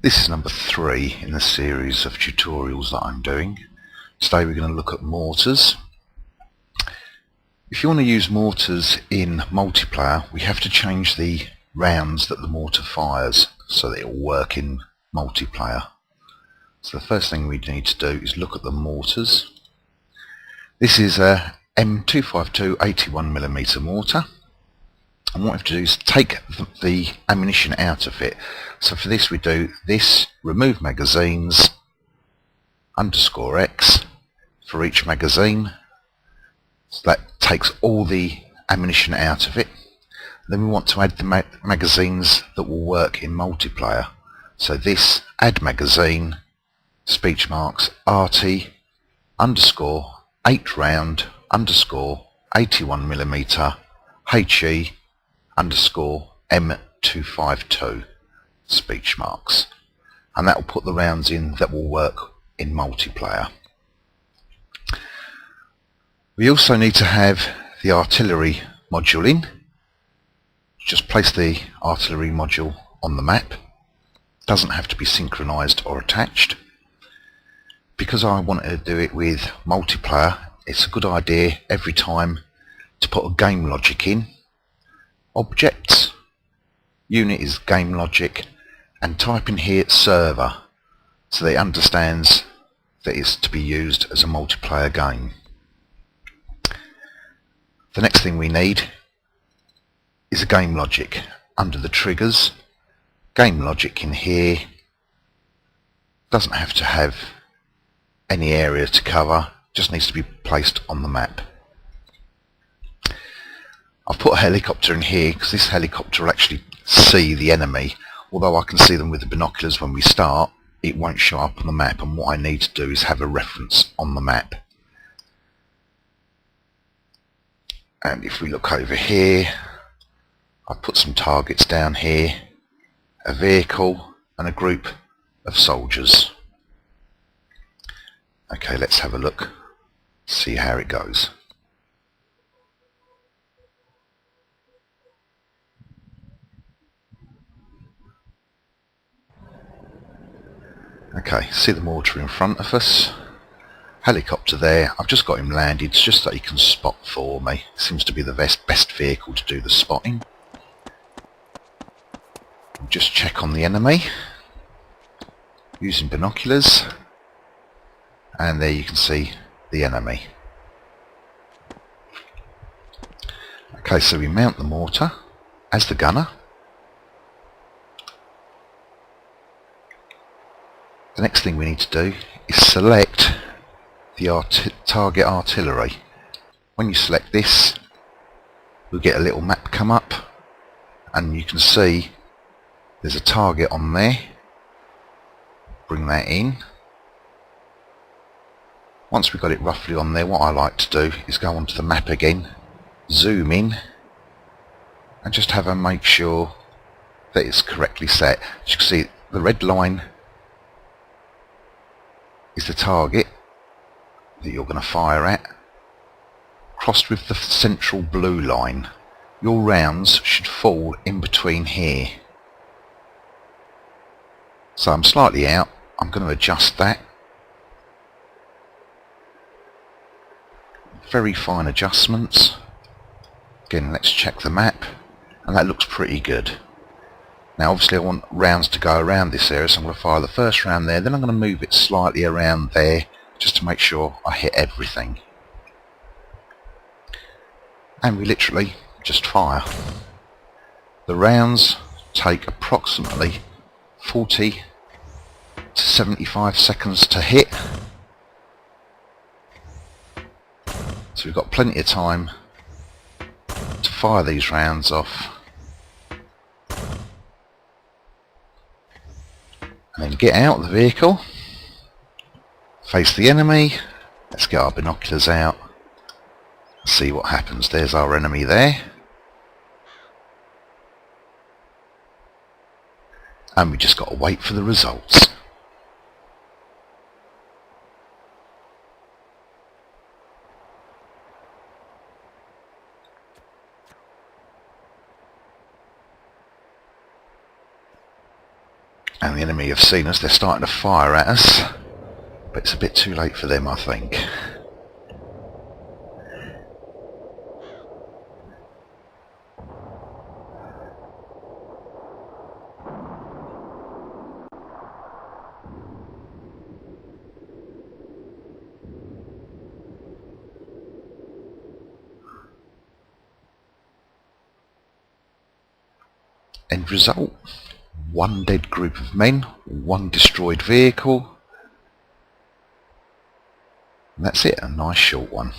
This is number 3 in the series of tutorials that I'm doing. Today we're going to look at mortars. If you want to use mortars in multiplayer, we have to change the rounds that the mortar fires so that it will work in multiplayer. So the first thing we need to do is look at the mortars. This is a M252 81mm mortar. And what we have to do is take the ammunition out of it. So for this we do this, remove magazines, _X for each magazine. So that takes all the ammunition out of it. Then we want to add the magazines that will work in multiplayer. So this, add magazine, speech marks, RT, _8 round, _81mm, HE, _M252 speech marks, and that will put the rounds in that will work in multiplayer. We also need to have the artillery module in. Just place the artillery module on the map. It doesn't have to be synchronized or attached. Because I wanted to do it with multiplayer, it's a good idea every time to put a game logic in. Objects, unit is game logic, and type in here server so that it understands that it's to be used as a multiplayer game. The next thing we need is a game logic under the triggers. Game logic in here doesn't have to have any area to cover, just needs to be placed on the map. I've put a helicopter in here because this helicopter will actually see the enemy. Although I can see them with the binoculars when we start, it won't show up on the map, and what I need to do is have a reference on the map. And if we look over here, I've put some targets down here, a vehicle and a group of soldiers. Okay, let's have a look, see how it goes. Okay, see the mortar in front of us, helicopter there. I've just got him landed just so he can spot for me. Seems to be the best vehicle to do the spotting. Just check on the enemy using binoculars, and there you can see the enemy. Okay, so we mount the mortar as the gunner. The next thing we need to do is select the target artillery. When you select this, we'll get a little map come up, and you can see there's a target on there. Bring that in. Once we've got it roughly on there, what I like to do is go onto the map again, zoom in, and just have a make sure that it's correctly set. As you can see, the red line is the target that you're going to fire at, crossed with the central blue line. Your rounds should fall in between here. So I'm slightly out, I'm going to adjust that. Very fine adjustments. Again, let's check the map, and that looks pretty good. Now obviously I want rounds to go around this area, so I'm going to fire the first round there, then I'm going to move it slightly around there just to make sure I hit everything. And we literally just fire. The rounds take approximately 40 to 75 seconds to hit, so we've got plenty of time to fire these rounds off. And then get out of the vehicle, face the enemy. Let's get our binoculars out, see what happens. There's our enemy there, and we just got to wait for the results. And the enemy have seen us. They're starting to fire at us, but it's a bit too late for them, I think. End result, one dead group of men, one destroyed vehicle, and that's it, a nice short one.